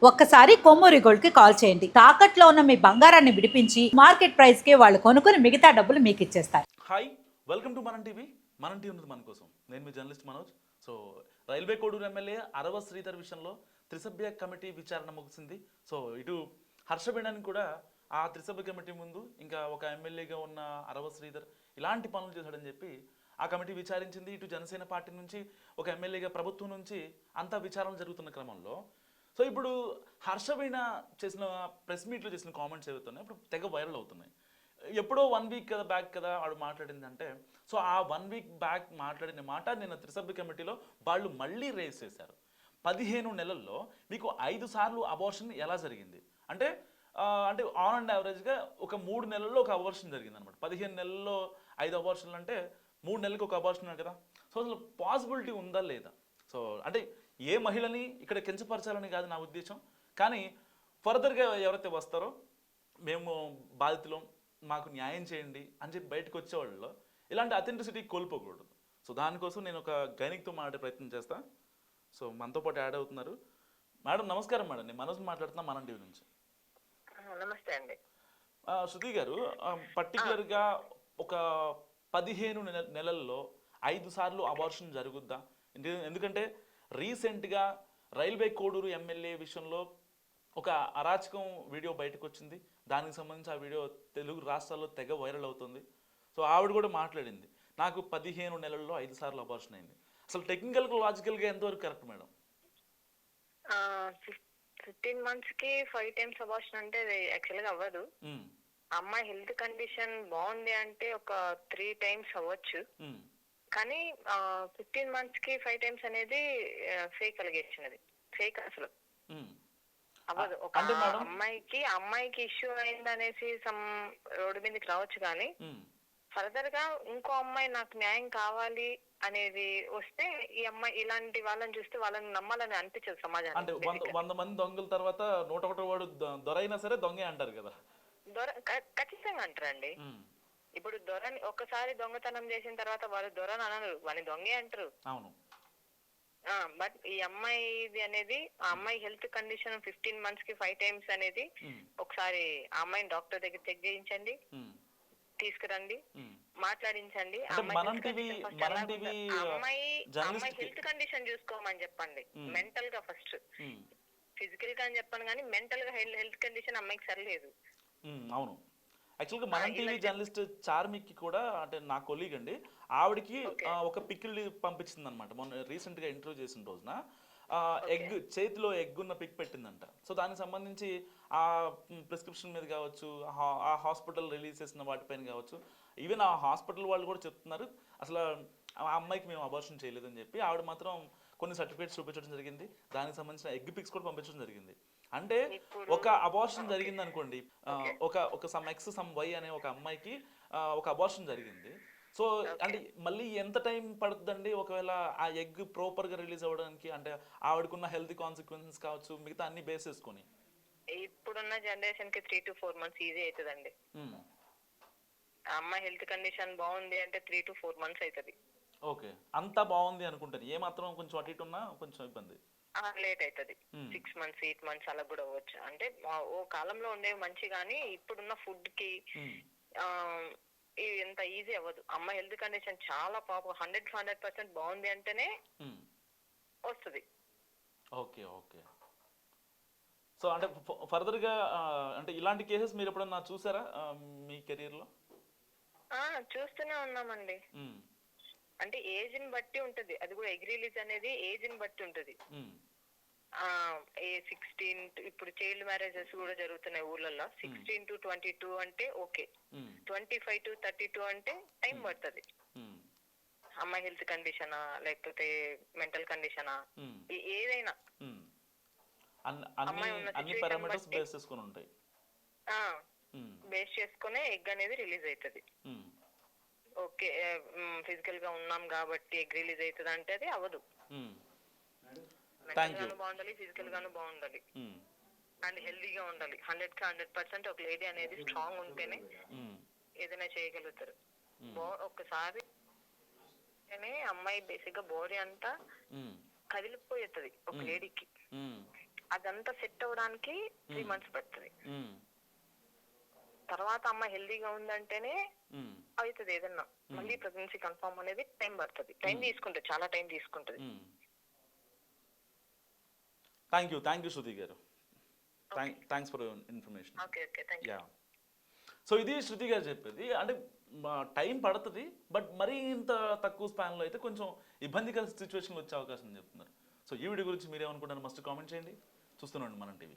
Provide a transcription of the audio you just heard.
ఒక్కసారి కొమ్మూరి గోల్డ్ కి కాల్ చేయండి. తాకట్లో ఉన్న మీ బంగారాన్ని విడిపించి మార్కెట్ ప్రైస్ కి వాళ్ళు కొనుక్కుని మిగతా డబ్బులు మీకు ఇచ్చేస్తారు. Hi, welcome to Manam TV. Manam TV ఉన్నది మన కోసం. నేను మీ journalist Manoj. So railway Koduru MLA Arava Sridhar విషయంలో త్రిసభ్య కమిటీ విచారణ ముగిసింది. సో ఇటు హర్షబీణానికి కూడా ఆ త్రిసభ్య కమిటీ ముందు ఇంకా ఒక ఎమ్మెల్యేగా ఉన్న అరవ శ్రీధర్ ఇలాంటి పనులు చేశాడని చెప్పి ఆ కమిటీ విచారించింది. ఇటు జనసేన పార్టీ నుంచి ఒక ఎమ్మెల్యేగా ప్రభుత్వం నుంచి అంతా విచారణ జరుగుతున్న క్రమంలో సో ఇప్పుడు హర్షవీణ చేసిన ప్రెస్ మీట్లో చేసిన కామెంట్స్ ఏవైతున్నాయి ఇప్పుడు తెగ వైరల్ అవుతున్నాయి. ఎప్పుడో 1 వీక్ కదా బ్యాక్ కదా వాడు మాట్లాడింది అంటే సో ఆ 1 వీక్ బ్యాక్ మాట్లాడిన మాట నిన్న త్రిసభ్య కమిటీలో వాళ్ళు మళ్ళీ రేస్ చేశారు. 15 నెలల్లో మీకు 5 సార్లు అబార్షన్ ఎలా జరిగింది అంటే అంటే ఆన్ అండ్ యావరేజ్గా ఒక 3 నెలల్లో ఒక అబార్షన్ జరిగింది అనమాట. 15 నెలల్లో 5 అబార్షన్లు అంటే 3 నెలలకు ఒక అబార్షన్ కదా. సో అసలు పాసిబిలిటీ ఉందా లేదా? సో అంటే ఏ మహిళని ఇక్కడ కించపరచాలని కాదు నా ఉద్దేశం, కానీ ఫర్దర్గా ఎవరైతే వస్తారో మేము బాధితులం, మాకు న్యాయం చేయండి అని చెప్పి బయటకు వచ్చేవాళ్ళలో ఇలాంటి అథెంటిసిటీ కోల్పోకూడదు. సో దానికోసం నేను ఒక గైనిక్తో మాట్లాడే ప్రయత్నం చేస్తా. సో మనతో పాటు యాడ్ అవుతున్నారు. మేడం నమస్కారం మేడం, నేను మనోజ్ మాట్లాడుతున్నా మనం టీవీ నుంచి. నమస్తే అండి. శృతి గారు, పర్టికులర్గా ఒక 15 నెలల్లో 5 సార్లు అబార్షన్ జరుగుద్దా? ఎందుకంటే రీసెంట్గా రైల్వే కోడూరు ఎమ్మెల్యే విషయంలో ఒక అరాచకం వీడియో బయటకు వచ్చింది. దానికి సంబంధించి ఆ వీడియో తెలుగు రాష్ట్రాల్లో తెగ వైరల్ అవుతుంది. సో ఆవిడ కూడా మాట్లాడింది, నాకు 15 నెలల్లో 5 సార్లు అబార్షన్ అయింది. అసలు టెక్నికల్గా లాజికల్గా ఎంతవరకు కరెక్ట్ మేడం? 15 months కి 5 times అబార్షన్ అంటే యాక్చువల్గా అవ్వదు. అమ్మాయి హెల్త్ కండిషన్ బాగుంది అంటే ఒక 3 times అవ్వచ్చు. కానీ 15 months కి 5 times అనేది ఫేక్ అలిగేషన్, అది ఫేక్ అసలు అవ్వదు. ఒక అమ్మాయికి ఇష్యూ అయింది అనేసి సమ్ రోడ్డు మీదకి రావచ్చు, కానీ ఫర్దర్ గా ఇంకో అమ్మాయి నాకు న్యాయం కావాలి అనేది వస్తే ఈ అమ్మాయి ఇలాంటి వాళ్ళని చూస్తే వాళ్ళని నమ్మాలని అనిపించదు సమాజానికి. అంటే 100 మంది దొంగల తర్వాత 101 వాడు దొరైనా సరే దొంగే అంటారు కదా. ఖచ్చితంగా అంటారండి. ఇప్పుడు దొరని ఒకసారి దొంగతనం చేసిన తర్వాత వాళ్ళు దొరని అనరు, వాళ్ళని దొంగే అంటారు. అవును. బట్ ఈ అమ్మాయిది అనేది ఆ అమ్మాయి హెల్త్ కండిషన్ 15 months కి 5 times అనేది ఒకసారి ఆ అమ్మాయిని డాక్టర్ దగ్గర చెక్ చేయించండి, తీసుకురండి, మాట్లాడించండి. అమ్మాయి హెల్త్ కండిషన్ చూసుకోమని చెప్పండి. మెంటల్ గా ఫస్ట్, ఫిజికల్ గా అని చెప్పాను కానీ మెంటల్ గా హెల్త్ కండిషన్ అమ్మాయికి సరిలేదు. అవును. యాక్చువల్గా మనం టీవీ జర్నలిస్ట్ చార్మిక్కి కూడా అంటే నా కొలీగ్ అండి, ఆవిడకి ఒక పిక్కిల్ పంపించింది అనమాట. మొన్న రీసెంట్గా ఇంటర్వ్యూ చేసిన రోజున ఎగ్ చేతిలో ఎగ్ ఉన్న పిక్ పెట్టిందంట. సో దానికి సంబంధించి ఆ ప్రిస్క్రిప్షన్ మీద కావచ్చు, ఆ హాస్పిటల్ రిలీజ్ చేసిన వాటిపైన కావచ్చు, ఈవెన్ ఆ హాస్పిటల్ వాళ్ళు కూడా చెప్తున్నారు అసలు ఆ అమ్మాయికి మేము అబార్షన్ చేయలేదని చెప్పి. ఆవిడ మాత్రం కొన్ని సర్టిఫికేట్స్ చూపించడం జరిగింది, దానికి సంబంధించిన ఎగ్ పిక్స్ కూడా పంపించడం జరిగింది. అంటే ఒక అబార్షన్ జరిగింది అనుకోండి, ఒక సమ్ ఎక్స్ సమ్ వై అనే ఒక అమ్మాయికి ఒక అబార్షన్ జరిగింది. సో అంటే మళ్ళీ ఎంత టైం పడుతుందండి ఒకవేళ ఆ ఎగ్ ప్రాపర్గా రిలీజ్ అవ్వడానికి? అంటే ఆవిడకున్న హెల్త్ కాన్సిక్వెన్సెస్ కావచ్చు, మిగతా అన్ని బేస్ చేసుకొని ఇప్పుడున్న జనరేషన్ కి 3 to 4 months ఈజీ అవుతుందండి. అమ్మాయి హెల్త్ కండిషన్ బాగుంది అంటే 3 to 4 months అవుతుంది. ఓకే, అంతా బాగుంది అనుకుంటాను. ఏ మాత్రం కొంచెం అటు ఇటు ఉన్నా కొంచెం ఇబ్బంది, లేట్ అవుతుంది. 6 months 8 months అలా కూడా అవ్వచ్చు. అంటే ఓ కాలంలో ఉండేవి మంచి, కానీ ఇప్పుడున్న ఫుడ్ కి ఇది ఎంత ఈజీ అవ్వదు. అమ్మాయి హెల్త్ కండిషన్ చాలా పాపం 100% బాగుంది అంటేనే వస్తుంది. Okay okay. సో అంటే ఫర్దర్గా అంటే ఇలాంటి కేసెస్ మీరు ఎప్పుడన్నా చూసారా మీ కెరీర్లో? చూస్తూనే ఉన్నామండి. అంటే ఏజ్ ని బట్టి ఉంటది, అది కూడా ఎగ్ రిలీజ్ అనేది ఏజ్ ని బట్టి ఉంటది. 16 ఇప్పుడు చైల్డ్ మ్యారేజెస్ కూడా జరుగుతున్నాయి ఊర్లలో. 16 to 22 అంటే ఓకే, 25 to 32 అంటే టైం పడుతుంది. అమ్మాయి హెల్త్ కండిషనా లేకపోతే మెంటల్ కండిషనా ఏదైనా బేస్ చేసుకునే ఎగ్ అనేది రిలీజ్ అవుతుంది. ఓకే, ఫిజికల్ గా ఉన్నాం కాబట్టి ఎగ్ రిలీజ్ అవుతుంది అంటే అది అవ్వదు. మెంటల్ గాను బాగుండాలి, ఫిజికల్ గాను బాగుండాలి, అండ్ హెల్దీగా ఉండాలి. 100% ఒక లేడీ అనేది స్ట్రాంగ్ ఉంటేనే ఏదైనా చేయగలుగుతారు. ఒక్కసారి అమ్మాయి బేసిక్ గా బాడీ అంతా కదిలిపోతుంది ఒక లేడీకి. అదంతా సెట్ అవ్వడానికి 3 months పడుతుంది. తర్వాత అమ్మాయి హెల్దీగా ఉందంటేనే అవుతుంది ఏదన్నా. మళ్ళీ ప్రెగ్నెన్సీ కన్ఫర్మ్ అనేది టైం పడుతుంది, టైం తీసుకుంటుంది, చాలా టైం తీసుకుంటుంది. థ్యాంక్ యూ శృతి గారు, thanks for information. Okay thank you. Yeah, so ఇది శృతి గారు చెప్పేది. అంటే టైం పడుతుంది, బట్ మరీ ఇంత తక్కువ స్పాన్లో అయితే కొంచెం ఇబ్బందికర సిచ్యువేషన్లో వచ్చే అవకాశం చెప్తున్నారు. సో ఈ వీడియో గురించి మీరేమనుకుంటారు మస్ట్ కామెంట్ చేయండి. చూస్తున్నాండి మనం టీవీ.